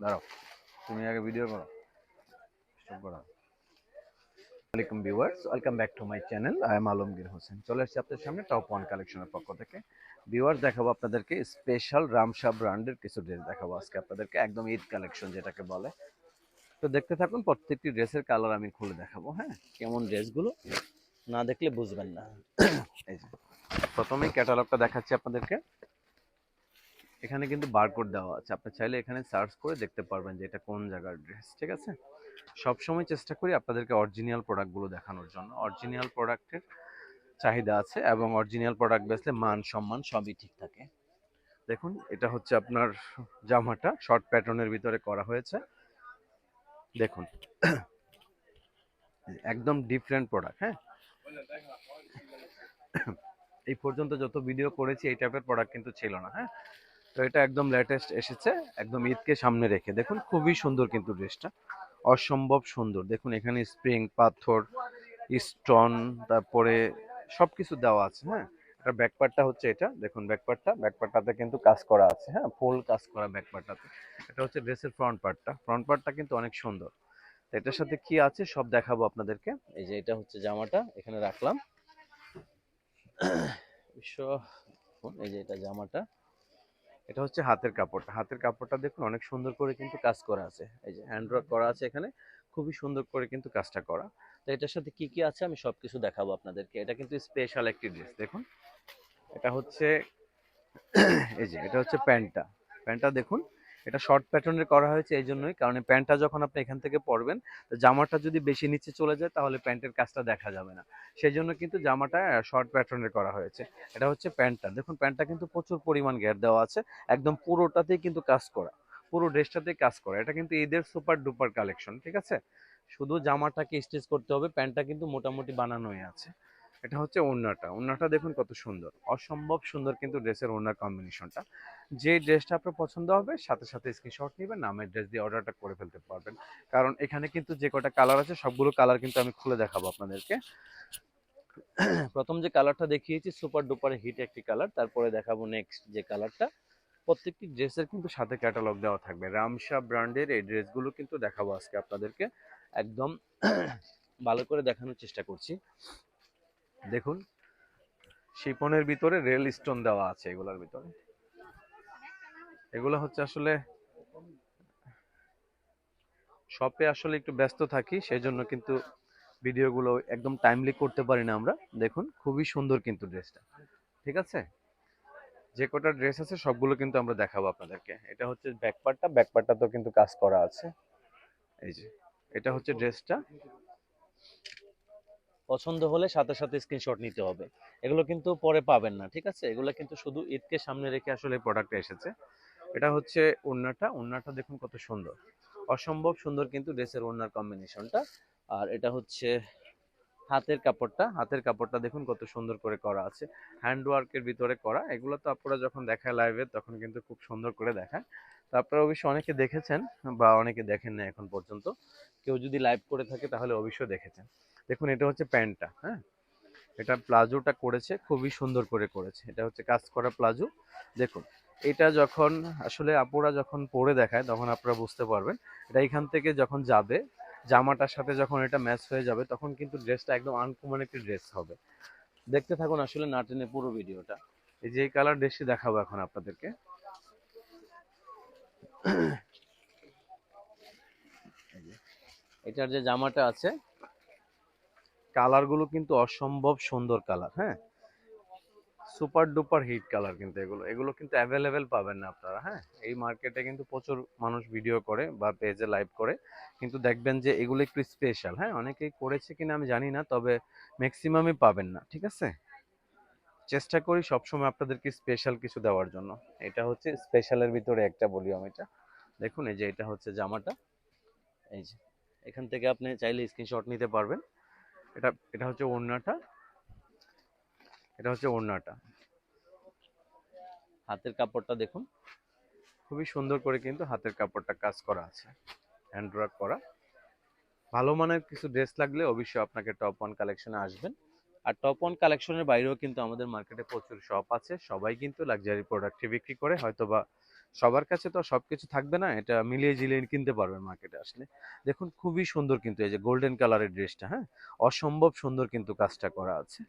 দাঁড়াও, তুমি আগে ভিডিও করো, স্টপ করো। Welcome viewers, welcome back to my channel. I am Alamgir Hossain. চলে এসেছি আপনাদের সামনে টপ ওয়ান কালেকশনের পক্ষ থেকে। ভিউয়ার্স, দেখাবো আপনাদেরকে স্পেশাল রামসা ব্র্যান্ডের কিছু ড্রেস দেখাবো আজকে আপনাদেরকে, একদম ঈদ কালেকশন যেটাকে বলে। তো দেখতে থাকুন, প্রত্যেকটি ড্রেসের কালার আমি খুলে দেখাবো। হ্যাঁ, কেমন ড্রেসগুলো না দেখলে বুঝবেন না। এই যে প্রথমেই ক্যাটালগটা দেখাচ্ছি আপনাদেরকে। এখানে কিন্তু বারকোড দেওয়া আছে, আপনি চাইলে এখানে সার্চ করে দেখতে পারবেন যে এটা কোন জায়গার ড্রেস। ঠিক আছে, সবসময় চেষ্টা করি আপনাদেরকে অরিজিনাল প্রোডাক্টগুলো দেখানোর জন্য। অরিজিনাল প্রোডাক্টের চাহিদা আছে এবং অরিজিনাল প্রোডাক্ট বেচলে মান সম্মান সবই ঠিক থাকে। দেখুন, এটা হচ্ছে আপনার জামাটা শর্ট প্যাটার্নের ভিতরে করা হয়েছে। দেখুন, একদম ডিফারেন্ট প্রোডাক্ট। হ্যাঁ, এই পর্যন্ত যত ভিডিও করেছি এই টাইপের প্রোডাক্ট কিন্তু ছিল না। হ্যাঁ, তো এটা একদম লেটেস্ট এসেছে, একদম ঈদকে সামনে রেখে। দেখুন, খুবই সুন্দর কিন্তু ড্রেসটা, অসম্ভব সুন্দর। দেখুন, এখানে স্প্রিং, পাথর, স্টোন, তারপরে সবকিছু দেওয়া আছে। হ্যাঁ, এটা ব্যাকপার্টটা হচ্ছে এটা। দেখুন, ব্যাকপার্টটাতে কিন্তু কাজ করা আছে। হ্যাঁ, ফুল কাজ করা ব্যাকপার্টটাতে। এটা হচ্ছে ড্রেসের ফ্রন্ট পার্টটা কিন্তু অনেক সুন্দর। তো এটার সাথে কি আছে সব দেখাবো আপনাদেরকে। এই যে এটা হচ্ছে জামাটা, এখানে রাখলাম। এই যে এটা জামাটা, এটা হচ্ছে হাতের কাপড়টা দেখুন, অনেক সুন্দর করে কিন্তু কাজ করা আছে। এই যে হ্যান্ডওয়ার্ক করা আছে এখানে, খুবই সুন্দর করে কিন্তু কাজটা করা। তো এটার সাথে কি কি আছে আমি সবকিছু দেখাবো আপনাদেরকে। এটা কিন্তু স্পেশাল একটি ড্রেস। দেখুন, এটা হচ্ছে এই যে এটা হচ্ছে প্যান্টটা দেখুন, এটা শর্ট প্যাটার্নের করা হয়েছে এই জন্যই, কারণ প্যান্টটা যখন আপনি এখান থেকে পরবেন, জামাটা যদি বেশি নিচে চলে যায় তাহলে প্যান্টের কাজটা দেখা যাবে না। সেই জন্য কিন্তু জামাটা শর্ট প্যাটার্নের করা হয়েছে। এটা হচ্ছে প্যান্টটা দেখুন, প্যান্টটা কিন্তু প্রচুর পরিমাণ ঘের দেওয়া আছে, একদম পুরোটাতেই কিন্তু কাজ করা, পুরো ড্রেসটাতেই কাজ করা। এটা কিন্তু ঈদের সুপার ডুপার কালেকশন। ঠিক আছে, শুধু জামাটাকে স্টিচ করতে হবে, প্যান্টটা কিন্তু মোটামুটি বানানোই আছে। এটা হচ্ছে ওড়নাটা দেখুন কত সুন্দর, অসম্ভব সুন্দর কিন্তু ড্রেসের ওড়নার কম্বিনেশনটা। যে ড্রেসটা আপনার পছন্দ হবে সাথে সাথে স্ক্রিনশট নেবেন, নামের ড্রেস দিয়ে অর্ডারটা করে ফেলতে পারবেন। কারণ এখানে কিন্তু যে কটা কালার আছে সবগুলো কালার কিন্তু আমি খুলে দেখাবো আপনাদেরকে। প্রথম যে কালারটা দেখিয়েছি সুপার ডুপার হিট একটি কালার, তারপরে দেখাবো নেক্সট যে কালারটা। প্রত্যেকটি ড্রেসের কিন্তু সাথে ক্যাটালগ দেওয়া থাকবে। রামসা ব্র্যান্ডের এই ড্রেসগুলো কিন্তু দেখাবো আজকে আপনাদেরকে, একদম ভালো করে দেখানোর চেষ্টা করছি। দেখুন, শিপনের ভিতরে রেল স্টোন দেওয়া আছে এগুলোর ভিতরে। এগুলো হচ্ছে আসলে শপে আসলে একটু ব্যস্ত থাকি, সেই জন্য কিন্তু ভিডিওগুলো একদম টাইমলি করতে পারি না আমরা। দেখুন, খুবই সুন্দর কিন্তু ড্রেসটা। ঠিক আছে, যে কটা ড্রেস আছে সবগুলো কিন্তু আমরা দেখাবো আপনাদেরকে। এটা হচ্ছে ব্যাকপার্টটা তো কিন্তু কাজ করা আছে। এই যে এটা হচ্ছে ড্রেসটা, পছন্দ হলে সাথে সাথে স্ক্রিনশট নিতে হবে। এগুলো কিন্তু পরে পাবেন না। ঠিক আছে, এগুলো কিন্তু শুধু ঈদকে সামনে রেখে আসলে প্রোডাক্টটা এসেছে। এটা হচ্ছে ওড়নাটা দেখুন কত সুন্দর, অসম্ভব সুন্দর কিন্তু ড্রেসের ওড়নার কম্বিনেশনটা। আর এটা হচ্ছে হাতের কাপড়টা দেখুন কত সুন্দর করে করা আছে, হ্যান্ডওয়ার্কের ভিতরে করা। এগুলো তো আপনারা যখন দেখায় লাইভে তখন কিন্তু খুব সুন্দর করে দেখায়। তো আপনারা অবশ্যই অনেকে দেখেছেন বা অনেকে দেখেন না এখন পর্যন্ত। কেউ যদি লাইভ করে থাকে তাহলে অবশ্যই দেখেছেন। দেখুন, এটা হচ্ছে প্যান্টটা। হ্যাঁ, এটা প্লাজোটা করেছে, খুবই সুন্দর করে করেছে। এটা হচ্ছে কাজ করা প্লাজো। দেখুন, এটা যখন আসলে আপুরা যখন পরে দেখায় তখন আপনারা বুঝতে পারবেন। এটা এখান থেকে যখন যাবে, জামাটার সাথে যখন এটা ম্যাচ হয়ে যাবে তখন কিন্তু ড্রেসটা একদম আনকমন একটি ড্রেস হবে। দেখতে থাকুন আসলে না টেনে পুরো ভিডিওটা। এই যে এই কালার ড্রেসটি দেখাবো এখন আপনাদেরকে। এটার যে জামাটা আছে, কালারগুলো কিন্তু অসম্ভব সুন্দর কালার। হ্যাঁ, সুপার ডুপার হিট কালার কিন্তু এগুলো কিন্তু অ্যাভেলেবেল পাবেন না আপনারা। হ্যাঁ, এই মার্কেটে কিন্তু প্রচুর মানুষ ভিডিও করে বা পেজে লাইভ করে, কিন্তু দেখবেন যে এগুলো একটু স্পেশাল। হ্যাঁ, অনেকেই করেছে কিনা আমি জানি না, তবে ম্যাক্সিমামই পাবেন না। ঠিক আছে, চেষ্টা করি সবসময় আপনাদেরকে স্পেশাল কিছু দেওয়ার জন্য। এটা হচ্ছে স্পেশালের ভিতরে একটা বলি আমি এটা। দেখুন, এই যে এটা হচ্ছে জামাটা। এই যে এখান থেকে আপনি চাইলে স্ক্রিনশট নিতে পারবেন। এটা এটা হচ্ছে ওড়নাটা। এটা হচ্ছে ওড়নাটা হাতের কাপড়টা দেখুন, খুবই সুন্দর করে কিন্তু হাতের কাপড়টা কাজ করা আছে, হ্যান্ডওয়ার্ক করা। ভালো মানের কিছু ড্রেস লাগলে অবশ্যই আপনাকে টপ ওয়ান কালেকশনে আসবেন। আর টপ ওয়ান কালেকশনের বাইরেও কিন্তু আমাদের মার্কেটে প্রচুর শপ আছে, সবাই কিন্তু লাক্সারি প্রোডাক্ট বিক্রি করে, হয়তোবা সবার কাছে তো আর সবকিছু থাকবে না, এটা মিলিয়ে ঝিলিয়ে কিনতে পারবেন মার্কেটে আসলে। দেখুন খুবই সুন্দর কিন্তু এই যে গোল্ডেন কালারের ড্রেসটা, হ্যাঁ, অসম্ভব সুন্দর কিন্তু কাজটা করা আছে।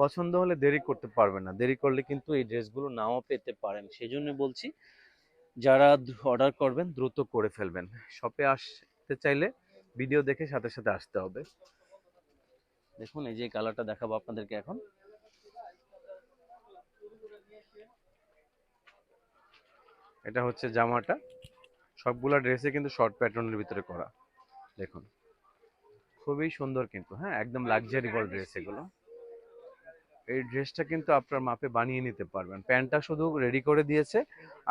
পছন্দ হলে দেরি করতে পারবেন না, দেরি করলে কিন্তু এই ড্রেসগুলো নাও পেতে পারেন। সেই জন্য বলছি যারা অর্ডার করবেন দ্রুত করে ফেলবেন। শপে আসতে চাইলে ভিডিও দেখে সাথে সাথে আসতে হবে। দেখুন এই যে কালারটা দেখাবো আপনাদেরকে এখন। এটা হচ্ছে জামাটা, সবগুলা ড্রেসে কিন্তু শর্ট প্যাটার্নের ভিতরে করা। দেখুন খুবই সুন্দর কিন্তু, হ্যাঁ, একদম লাক্সারিবল ড্রেস এগুলো। এই ড্রেসটা কিন্তু আপনার মাপে বানিয়ে নিতে পারবেন। প্যান্টটা শুধু রেডি করে দিয়েছে,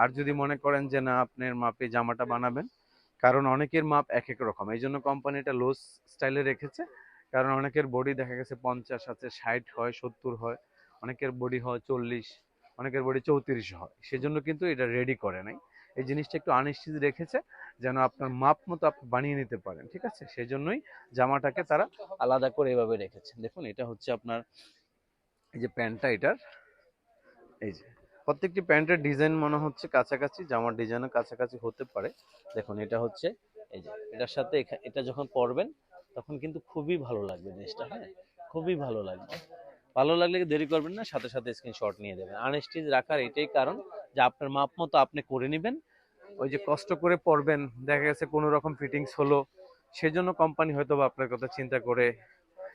আর যদি মনে করেন যে না আপনার মাপে জামাটা বানাবেন, কারণ অনেকের মাপ এক এক রকম, এই জন্য কোম্পানিটা লোজ স্টাইলে রেখেছে। কারণ অনেকের বডি দেখা গেছে 50 আছে, 60 হয়, 70 হয়, অনেকের বডি হয় 40, অনেকের বডি 34 হয়, সেজন্য কিন্তু এটা রেডি করে নাই। এই জিনিসটা একটু আনস্টিচ রেখেছে যেন আপনার মাপ মতো আপনি বানিয়ে নিতে পারেন, ঠিক আছে? সেজন্যই জামাটাকে তারা আলাদা করে এভাবে রেখেছে। দেখুন এটা হচ্ছে আপনার এই যে প্যান্টটা, এটার এই যে প্রত্যেকটি প্যান্টের ডিজাইন মনে হচ্ছে কাছাকাছি, জামার ডিজাইনও কাছাকাছি হতে পারে। দেখুন এটা হচ্ছে এই যে এটার সাথে এটা যখন পরবেন তখন কিন্তু খুবই ভালো লাগবে জিনিসটা, হ্যাঁ, খুবই ভালো লাগবে। ভালো লাগলে দেরি করবেন না, সাথে সাথে স্ক্রিনশট নিয়ে দেবেন। আনস্টিচ রাখার এটাই কারণ যে আপনার মাপ মতো আপনি করে নেবেন। ওই যে কষ্ট করে পরবেন, দেখা গেছে কোনো রকম ফিটিংস হলো, সেজন্য কোম্পানি হয়তো বা আপনার কথা চিন্তা করে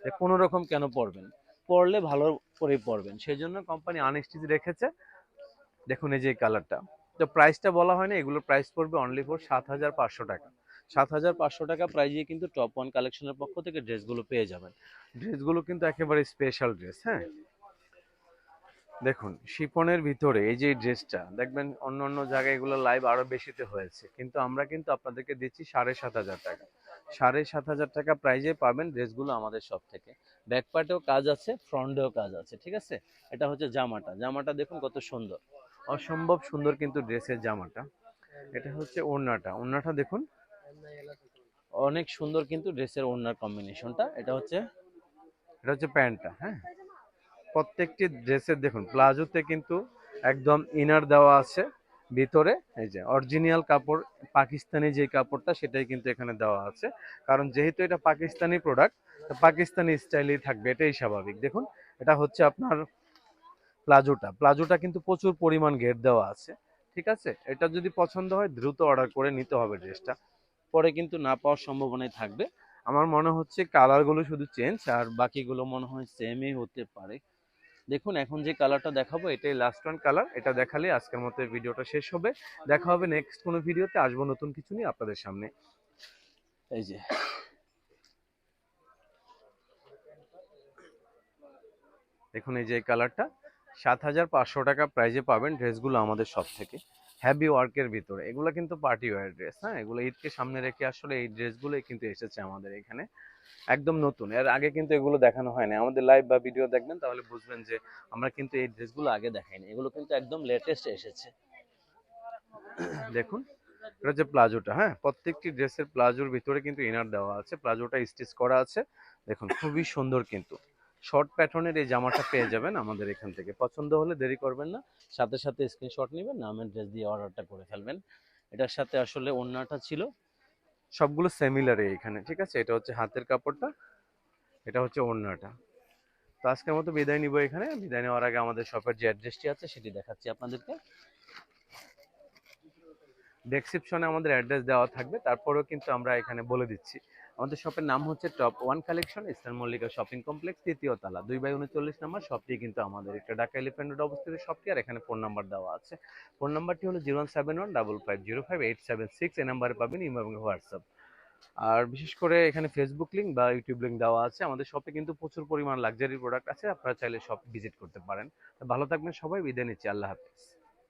যে কোনো রকম কেন পরবেন, পরলে ভালো করে পরবেন, সেজন্য কোম্পানি আনস্টিচ রেখেছে। দেখুন এই যে এই কালারটা, তো প্রাইসটা বলা হয় না, এগুলোর প্রাইস পড়বে অনলি ফর 7,500 টাকা। 7,500 টাকা প্রাইজে কিন্তু টপ ওয়ান কালেকশনের পক্ষ থেকে ড্রেসগুলো পেয়ে যাবেন। ড্রেসগুলো কিন্তু একেবারে স্পেশাল ড্রেস, হ্যাঁ। দেখুন শিফনের ভিতরে এই যে ড্রেসটা দেখবেন, অন্য অন্য জায়গায় এগুলো লাইভ আরো বেশিতে হয়েছে, কিন্তু আমরা কিন্তু আপনাদেরকে দিচ্ছি 7,500 টাকা। 7,500 টাকা প্রাইজে পাবেন ড্রেসগুলো আমাদের সব থেকে। ব্যাক পার্টেও কাজ আছে, ফ্রন্টেও কাজ আছে, ঠিক আছে? এটা হচ্ছে জামাটা, জামাটা দেখুন কত সুন্দর, অসম্ভব সুন্দর কিন্তু ড্রেসের জামাটা। এটা হচ্ছে ওড়নাটা, ওড়নাটা দেখুন অনেক সুন্দর কিন্তু ড্রেসের ওড়নার কম্বিনেশনটা। এটা হচ্ছে প্যান্টটা, হ্যাঁ। প্রত্যেকটি ড্রেসের দেখুন প্লাজোতে কিন্তু একদম ইনার দেওয়া আছে ভিতরে, এই যে অরিজিনাল কাপড়, পাকিস্তানি যে কাপড়টা সেটাই কিন্তু এখানে দেওয়া আছে। কারণ যেহেতু এটা পাকিস্তানি প্রোডাক্ট, পাকিস্তানি স্টাইলেই থাকবে, এটাই স্বাভাবিক। দেখুন এটা হচ্ছে আপনার প্লাজোটা, প্লাজোটা কিন্তু প্রচুর পরিমাণ ঘের দেওয়া আছে, ঠিক আছে? এটা যদি পছন্দ হয় দ্রুত অর্ডার করে নিতে হবে ড্রেসটা, পরে কিন্তু না পাওয়ার সম্ভাবনাই থাকবে। আমার মনে হচ্ছে কালারগুলো শুধু চেঞ্জ, আর বাকিগুলো মনে হয় সেমই হতে পারে। দেখুন এখন যে কালারটা দেখাবো এটাই লাস্ট ওয়ান কালার, এটা দেখালে আজকের মতো ভিডিওটা শেষ হবে। দেখা হবে নেক্সট কোনো ভিডিওতে, আসবো নতুন কিছু নিয়ে আপনাদের সামনে। এই যে দেখুন এই যে কালারটা, 7,500 টাকা প্রাইজে পাবেন ড্রেসগুলো আমাদের সব থেকে। হ্যাভি ওয়ার্কের ভিতরে এগুলো কিন্তু পার্টি ওয়্যার ড্রেস, হ্যাঁ, এগুলো ঈদকে সামনে রেখে আসলে এই ড্রেসগুলোই কিন্তু এসেছে আমাদের এখানে, একদম নতুন। এর আগে কিন্তু এগুলো দেখানো হয় না, আমাদের লাইভ বা ভিডিও দেখবেন তাহলে বুঝবেন যে আমরা কিন্তু এই ড্রেসগুলো আগে দেখাইনি, এগুলো কিন্তু একদম লেটেস্ট এসেছে। দেখুন এটা হচ্ছে প্লাজোটা, হ্যাঁ, প্রত্যেকটি ড্রেসের প্লাজোর ভিতরে কিন্তু ইনার দেওয়া আছে, প্লাজোটা স্টিচ করা আছে। দেখুন খুবই সুন্দর কিন্তু শর্ট প্যাটার্নের এই জামাটা পেয়ে যাবেন আমাদের এখান থেকে। পছন্দ হলে দেরি করবেন না, সাথে সাথে স্ক্রিনশট নেবেন, নামের ড্রেস দিয়ে অর্ডারটা করে ফেলবেন। এটার সাথে আসলে ওড়নাটা ছিল, সবগুলো সিমিলার এখানে, ঠিক আছে? এটা হচ্ছে হাতের কাপড়টা, এটা হচ্ছে ওড়নাটা। তো আজকের মতো বিদায় নিব এখানে। বিদায় নেওয়ার আগে আমাদের শপের যে অ্যাড্রেসটি আছে সেটি দেখাচ্ছি আপনাদেরকে। ডেসক্রিপশনে আমাদের অ্যাড্রেস দেওয়া থাকবে, তারপরেও কিন্তু আমরা এখানে বলে দিচ্ছি। আমাদের শপের নাম হচ্ছে top one collection, eastern Mallika shopping complex, 3য় তলা, 2/39 নম্বর শপটি কিন্তু আমাদের একটা ঢাকা এলিফ্যান্ট রোড অবস্থিত শপটি। আর এখানে ফোন নাম্বার দেওয়া আছে, ফোন নাম্বারটি হলো 01715505876। এই নাম্বারে পাবেন ইমো এবং হোয়াটসঅ্যাপ। আর বিশেষ করে এখানে ফেসবুক লিঙ্ক বা ইউটিউব লিঙ্ক দেওয়া আছে। আমাদের শপে কিন্তু প্রচুর পরিমাণ লাক্সারি প্রোডাক্ট আছে, আপনারা চাইলে শপ ভিজিট করতে পারেন। ভালো থাকবেন সবাই, বিদায় নিচ্ছি, আল্লাহ হাফিজ।